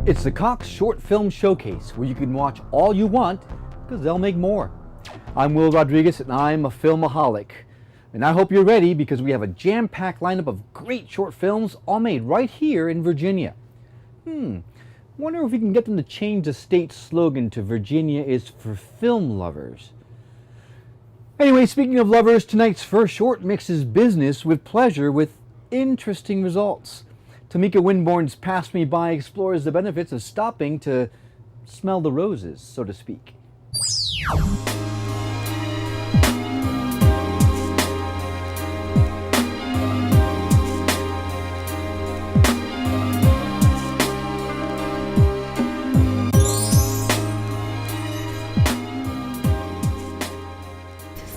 It's the Cox Short Film Showcase, where you can watch all you want, because they'll make more. I'm Will Rodriguez, and I'm a filmaholic. And I hope you're ready, because we have a jam-packed lineup of great short films, all made right here in Virginia. Wonder if we can get them to change the state slogan to "Virginia is for film lovers." Anyway, speaking of lovers, tonight's first short mixes business with pleasure with interesting results. Tamika Winborn's Pass Me By explores the benefits of stopping to smell the roses, so to speak.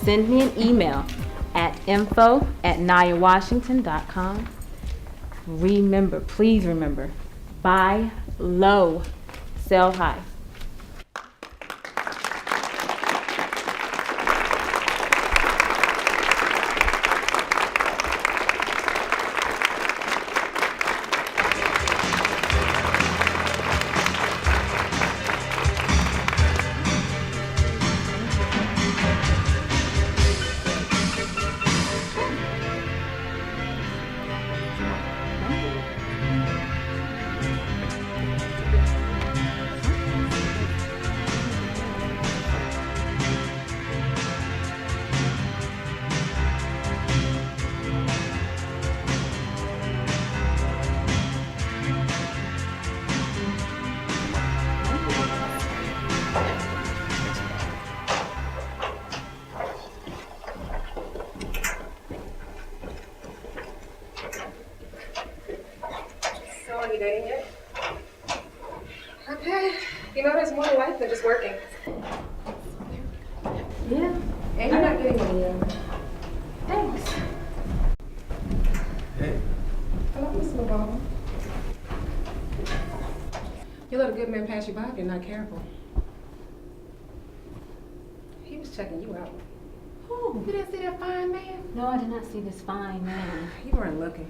Send me an email at info@nayawashington.com. Remember, please remember, buy low, sell high. Are you dating yet? Okay. You know, there's more to life than just working. Yeah. And you're not getting any younger. Thanks. Hey. Hello, Mr. McGowan. You let a good man pass you by if you're not careful. He was checking you out. Who? You didn't see that fine man? No, I did not see this fine man. You weren't looking.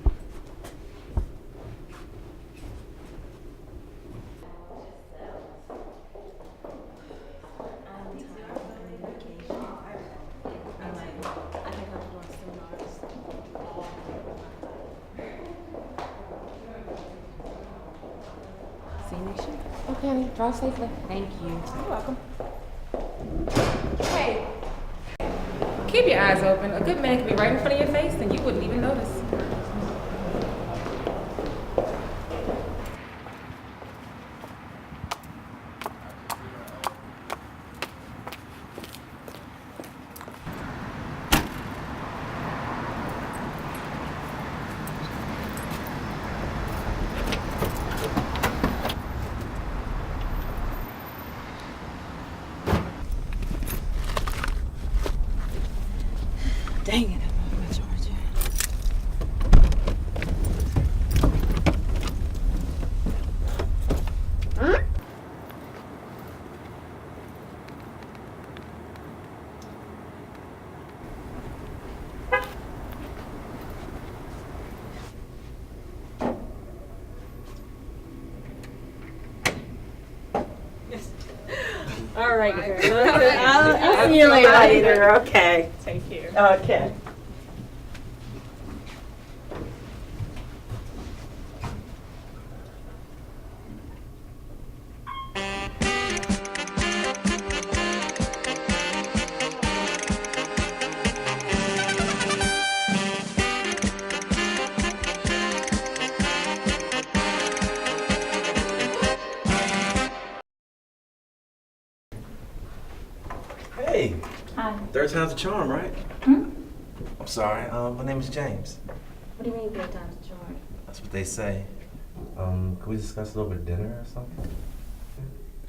See you next year. Okay, honey. Drive safely. Thank you. You're welcome. Hey. Keep your eyes open. A good man can be right in front of your face and you wouldn't even notice. Dang it, I love my charger. All right, girl. I'll see you later. Okay. Take care. Okay. Hey. Hi. Third time's a charm, right? I'm sorry. My name is James. What do you mean third time's a charm? That's what they say. Can we discuss it over dinner or something?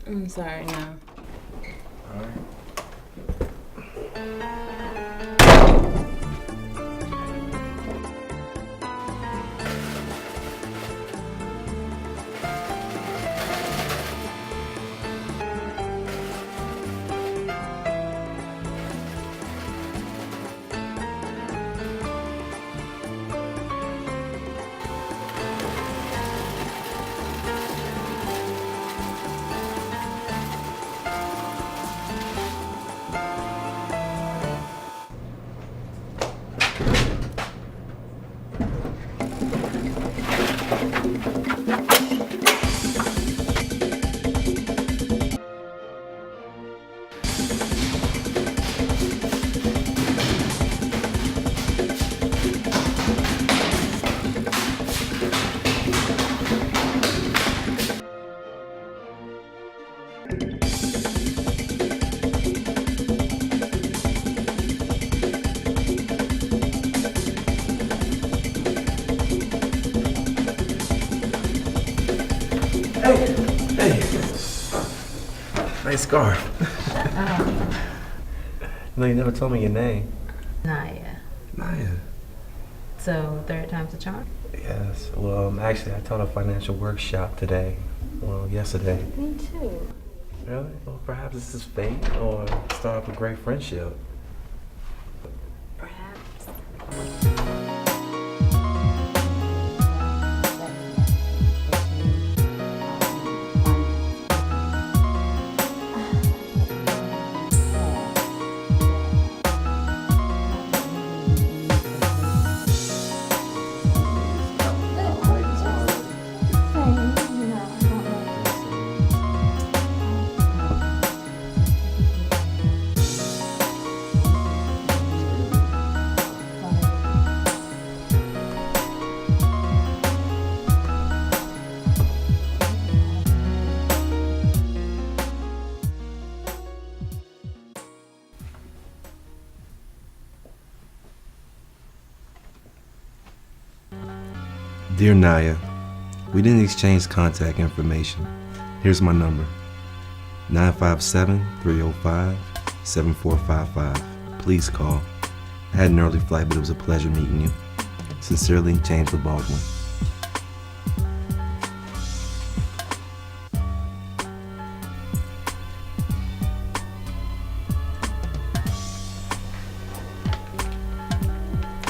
I'm sorry, no. All right. Hey. Nice scarf. No, you never told me your name. Naya. Naya. So, third time's a charm? Yes. Well, actually, I taught a financial workshop today. Well, yesterday. Me too. Really? Well, perhaps this is fate or start up a great friendship. Perhaps. Dear Naya, we didn't exchange contact information. Here's my number, 957-305-7455. Please call. I had an early flight, but it was a pleasure meeting you. Sincerely, James Baldwin.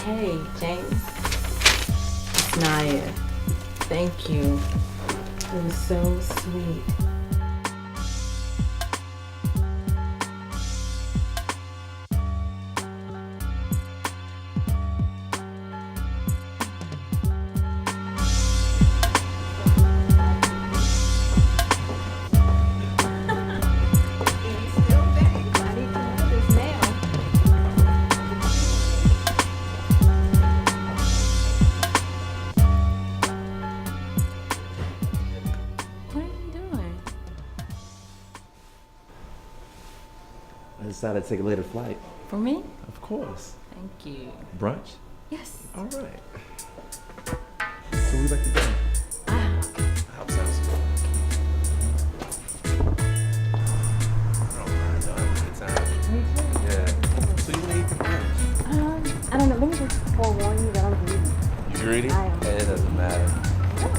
Hey, James. Naya. Thank you. It was so sweet. I decided to take a later flight. For me? Of course. Thank you. Brunch? Yes. All right. So we'd like to go. How sounds good? I don't mind, though. Have a good time. Me too. Yeah. So you want to eat for brunch? I don't know. Let me just forewarn you that I'm greedy. You greedy? I am. It doesn't matter.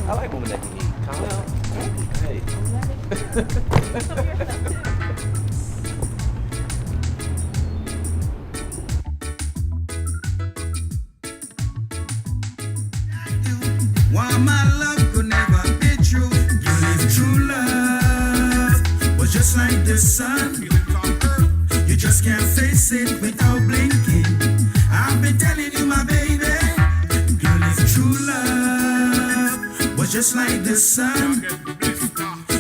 I like women that can eat. Calm down. Hey. Why my love could never be true. You live true love was just like the sun. You just can't face it without blinking. I've been telling you, my baby. You live true love was just like the sun.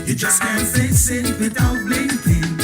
You just can't face it without blinking.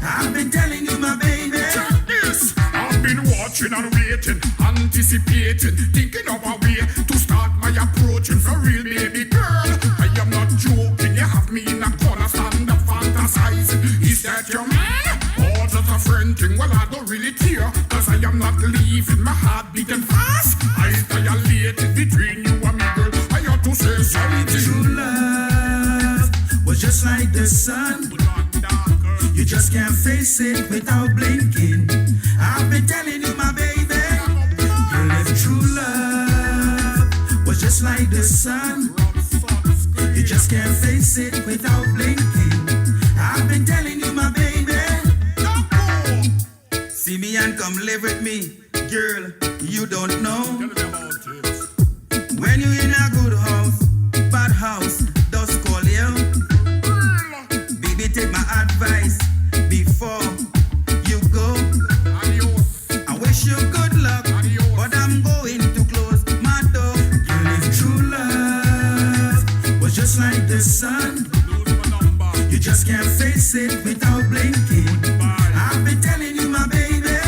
I've been telling you, my baby. Check this. I've been watching and waiting, anticipating, thinking of a way to start my approaching for real, baby girl. I am not joking. You have me in a corner, stand up, fantasizing. Is that your man? Or just a friend thing? Well, I don't really care, cause I am not leaving. My heart beating fast. I violated between you and me, girl. I ought to say something. True love was just like the sun. You just can't face it without blinking. I've been telling you, my baby. You live true love was just like the sun. You just can't face it without blinking. I've been telling you, my baby. See me and come live with me, girl. You don't know. When you in a good house, bad house, just call you. Baby, take my advice before you go. I wish you good luck, but I'm going to close my door. You live true love was just like the sun. You just can't face it without blinking. I've been telling you, my baby.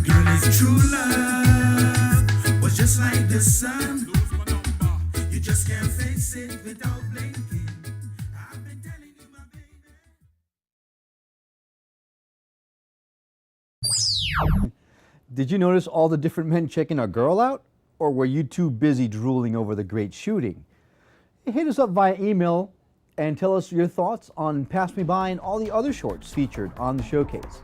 You live true love was just like the sun. You just can't face it without blinking. I've been telling you, my baby. Did you notice all the different men checking our girl out? Or were you too busy drooling over the great shooting? Hit us up via email and tell us your thoughts on Pass Me By and all the other shorts featured on the showcase.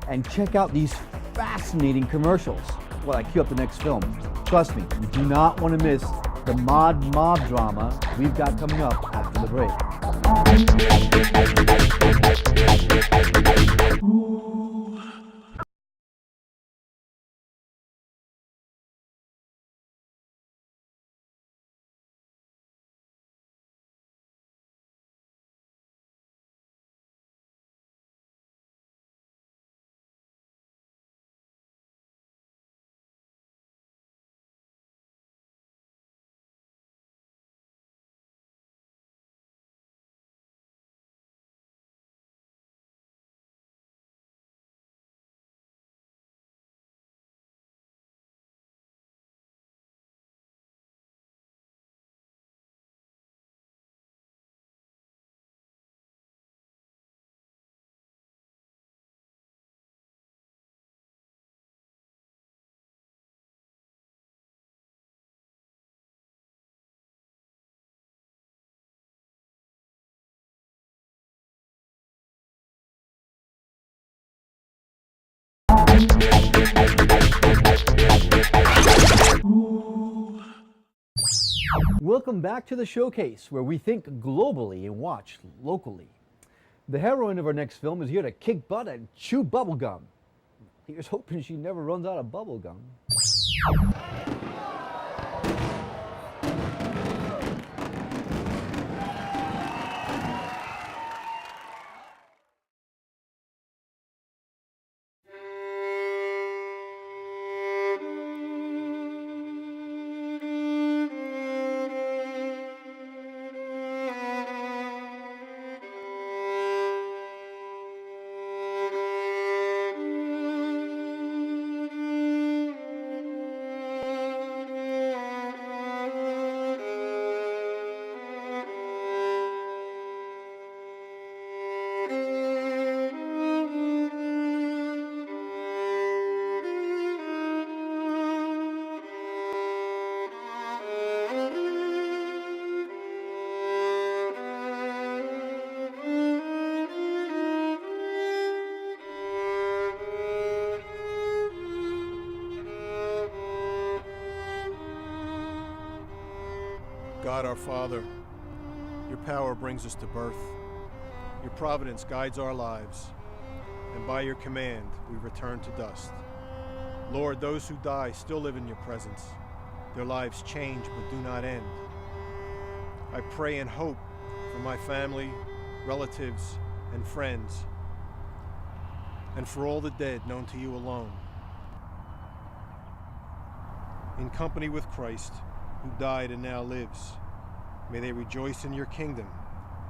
And check out these fascinating commercials while I queue up the next film. Trust me, you do not want to miss the mob drama we've got coming up after the break. Welcome back to the showcase, where we think globally and watch locally. The heroine of our next film is here to kick butt and chew bubblegum. Here's hoping she never runs out of bubblegum. God our Father, your power brings us to birth. Your providence guides our lives, and by your command we return to dust. Lord, those who die still live in your presence. Their lives change but do not end. I pray and hope for my family, relatives, and friends, and for all the dead known to you alone. In company with Christ, who died and now lives, may they rejoice in your kingdom,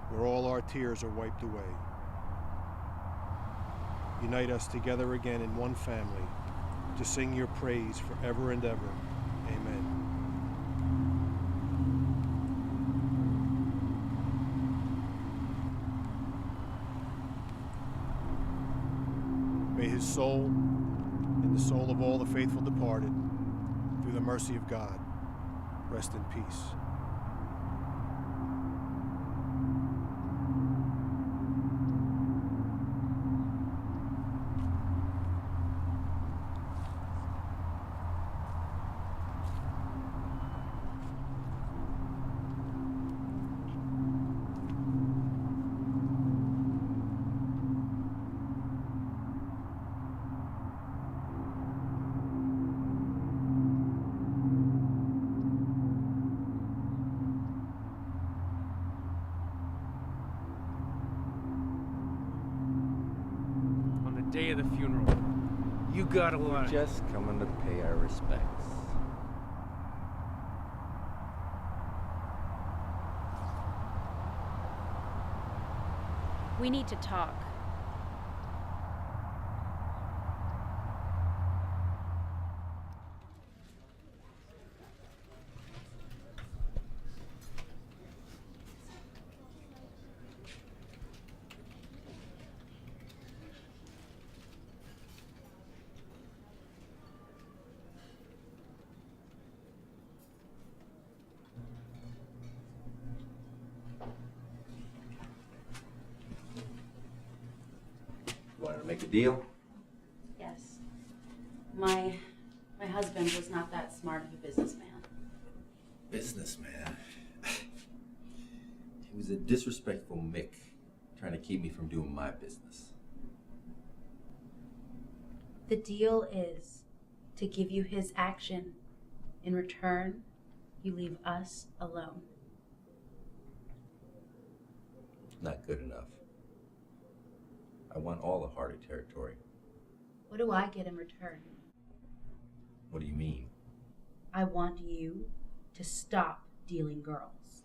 where all our tears are wiped away. Unite us together again in one family, to sing your praise forever and ever. Amen. May his soul, and the soul of all the faithful departed, through the mercy of God, rest in peace. Day of the funeral. You got a line. Just coming to pay our respects. We need to talk. make a deal? Yes. My husband was not that smart of a businessman. Businessman. He was a disrespectful Mick, trying to keep me from doing my business. The deal is to give you his action. In return, you leave us alone. Not good enough. I want all the Hardy territory. What do I get in return? What do you mean? I want you to stop dealing girls.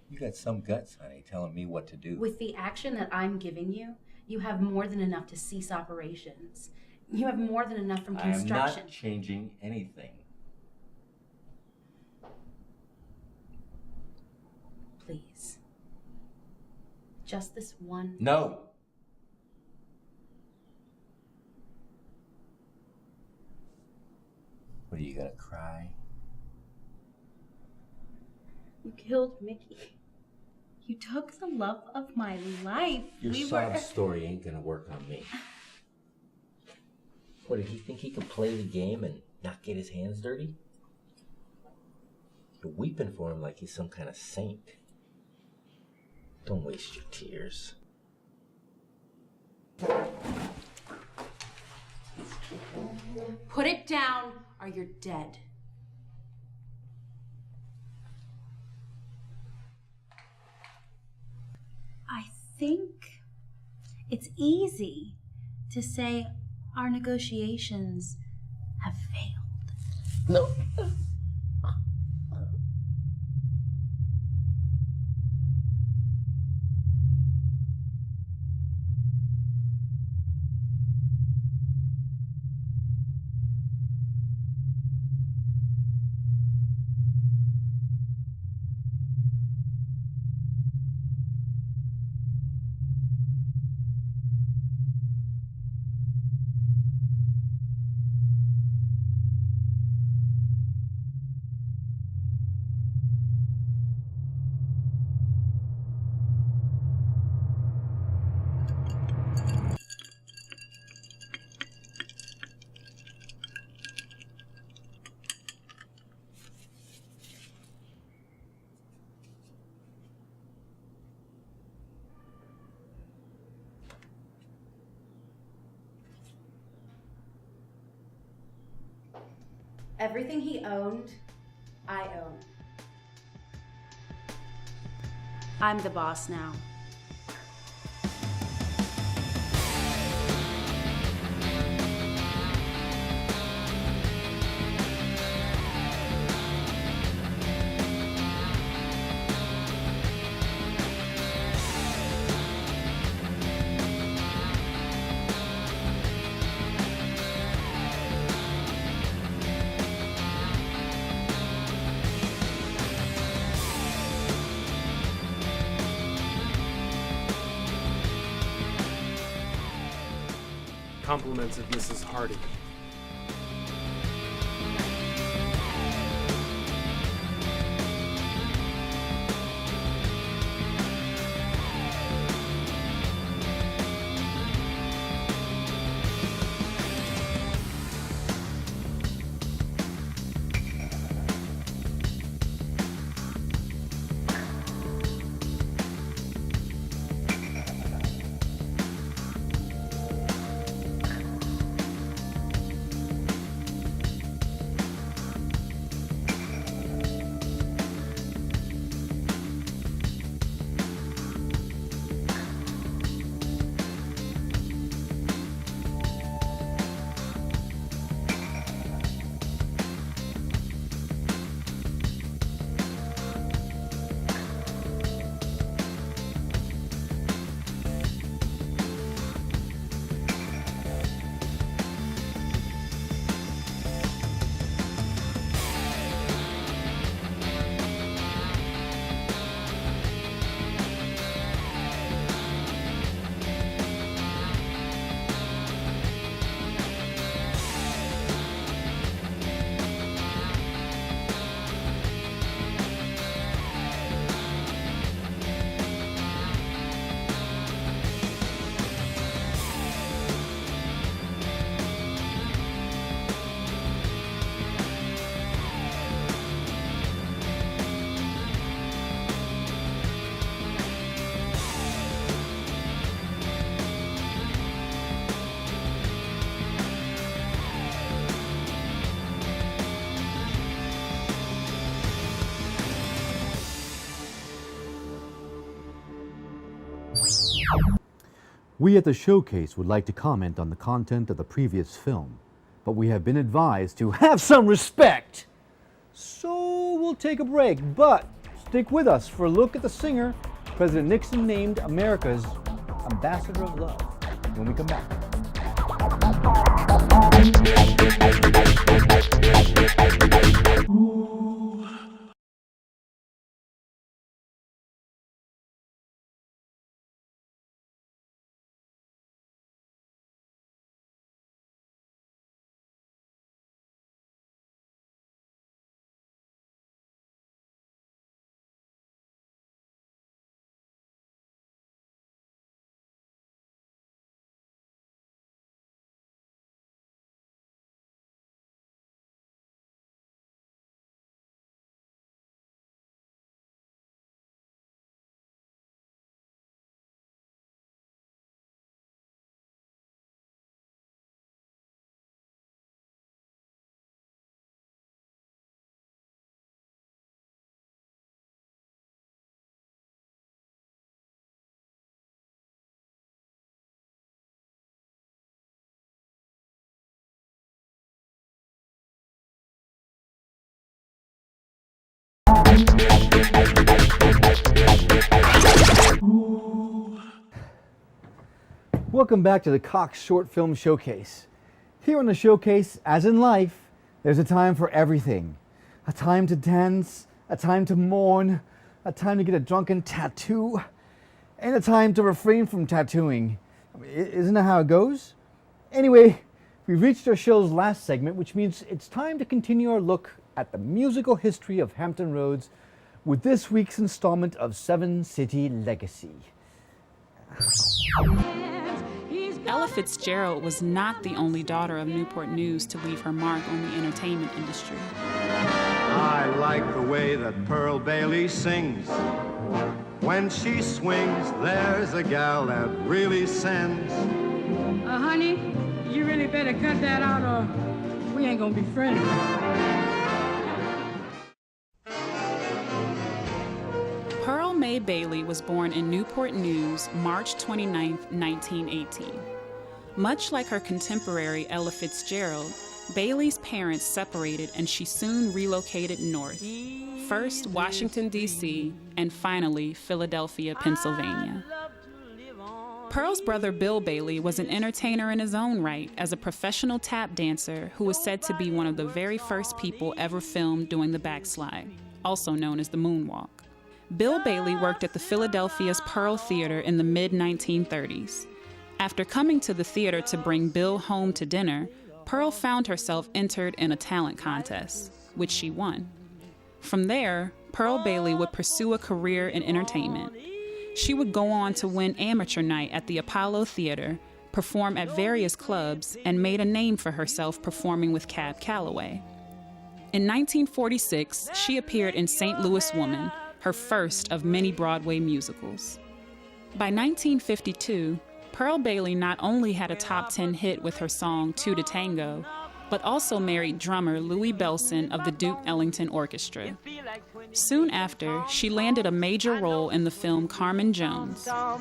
You got some guts, honey, telling me what to do. With the action that I'm giving you, you have more than enough to cease operations. You have more than enough from I am construction. not changing anything. Please. Just this one. No! What, are you gonna cry? You killed Mickey. You took the love of my life. Your sob story ain't gonna work on me. What, did he think he could play the game and not get his hands dirty? You're weeping for him like he's some kind of saint. Don't waste your tears. Put it down or you're dead. I think it's easy to say our negotiations have failed. No. Everything he owned, I own. I'm the boss now. Compliments of Mrs. Hardy. We at the showcase would like to comment on the content of the previous film, but we have been advised to have some respect. So we'll take a break, but stick with us for a look at the singer President Nixon named America's Ambassador of Love when we come back. Welcome back to the Cox Short Film Showcase. Here on the showcase, as in life, there's a time for everything. A time to dance, a time to mourn, a time to get a drunken tattoo, and a time to refrain from tattooing. Isn't that how it goes? Anyway, we've reached our show's last segment, which means it's time to continue our look at the musical history of Hampton Roads with this week's installment of 7 City Legacy. Ella Fitzgerald was not the only daughter of Newport News to leave her mark on the entertainment industry. I like the way that Pearl Bailey sings. When she swings, there's a gal that really sends. Honey, you really better cut that out or we ain't gonna be friends. Pearl May Bailey was born in Newport News, March 29, 1918. Much like her contemporary Ella Fitzgerald, Bailey's parents separated and she soon relocated north. First Washington, D.C., and finally Philadelphia, Pennsylvania. Pearl's brother Bill Bailey was an entertainer in his own right as a professional tap dancer who was said to be one of the very first people ever filmed doing the backslide, also known as the moonwalk. Bill Bailey worked at the Philadelphia's Pearl Theater in the mid-1930s. After coming to the theater to bring Bill home to dinner, Pearl found herself entered in a talent contest, which she won. From there, Pearl Bailey would pursue a career in entertainment. She would go on to win Amateur Night at the Apollo Theater, perform at various clubs, and made a name for herself performing with Cab Calloway. In 1946, she appeared in St. Louis Woman, her first of many Broadway musicals. By 1952, Pearl Bailey not only had a top 10 hit with her song Two to Tango, but also married drummer Louis Belson of the Duke Ellington Orchestra. Soon after, she landed a major role in the film Carmen Jones. I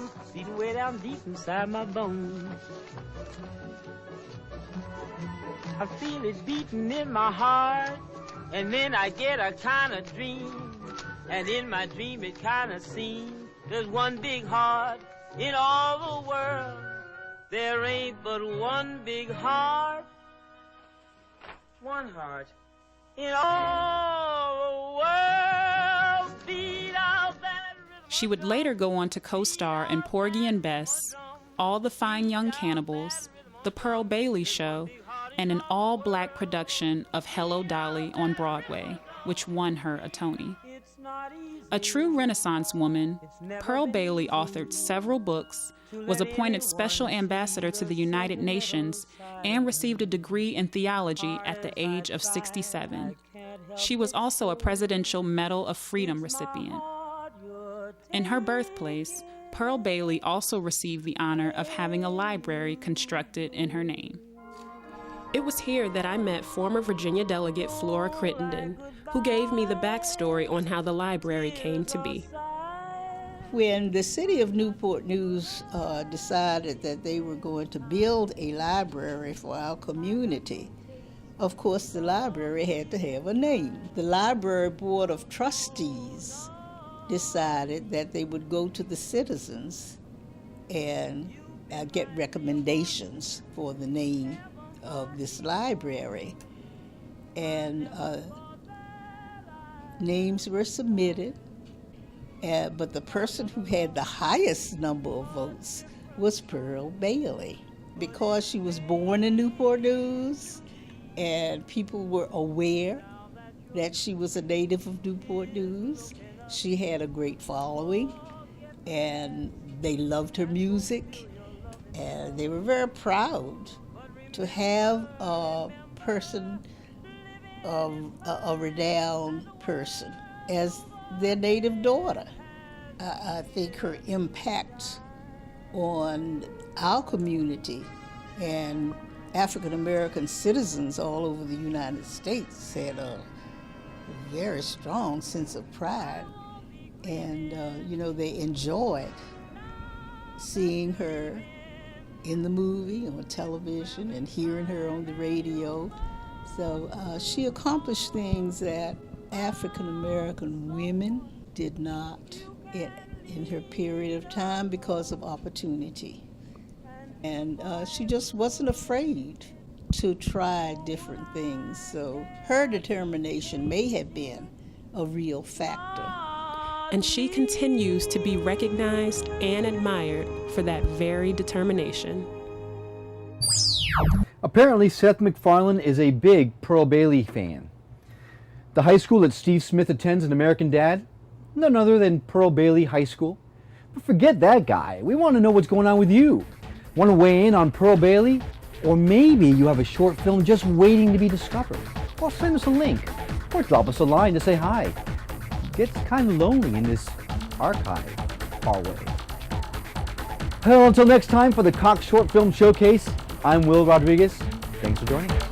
feel it beating in my heart, and then I get a kind of dream, and in my dream it kind of seems there's one big heart in all the world. There ain't but one big heart, one heart in all the world. Beat out that rhythm. She would later go on to co-star in Porgy and Bess, All the Fine Young Cannibals, The Pearl Bailey Show, and an all-black production of Hello Dolly on Broadway, which won her a Tony. A true Renaissance woman, Pearl Bailey authored several books, was appointed Special Ambassador to the United Nations, and received a degree in theology at the age of 67. She was also a Presidential Medal of Freedom recipient. In her birthplace, Pearl Bailey also received the honor of having a library constructed in her name. It was here that I met former Virginia delegate Flora Crittenden, who gave me the backstory on how the library came to be. When the city of Newport News decided that they were going to build a library for our community, of course the library had to have a name. The library board of trustees decided that they would go to the citizens and get recommendations for the name of this library. And names were submitted, but the person who had the highest number of votes was Pearl Bailey. Because she was born in Newport News and people were aware that she was a native of Newport News, she had a great following and they loved her music, and they were very proud to have a person, a renowned person, as their native daughter. I think her impact on our community and African American citizens all over the United States had a very strong sense of pride. And, they enjoyed seeing her in the movie, on television, and hearing her on the radio. So she accomplished things that African American women did not in her period of time because of opportunity. And she just wasn't afraid to try different things. So her determination may have been a real factor. And she continues to be recognized and admired for that very determination. Apparently, Seth MacFarlane is a big Pearl Bailey fan. The high school that Steve Smith attends in American Dad? None other than Pearl Bailey High School. But forget that guy. We want to know what's going on with you. Want to weigh in on Pearl Bailey? Or maybe you have a short film just waiting to be discovered. Well, send us a link or drop us a line to say hi. It gets kind of lonely in this archive far away. Well, until next time for the Cox Short Film Showcase, I'm Will Rodriguez. Thanks for joining us.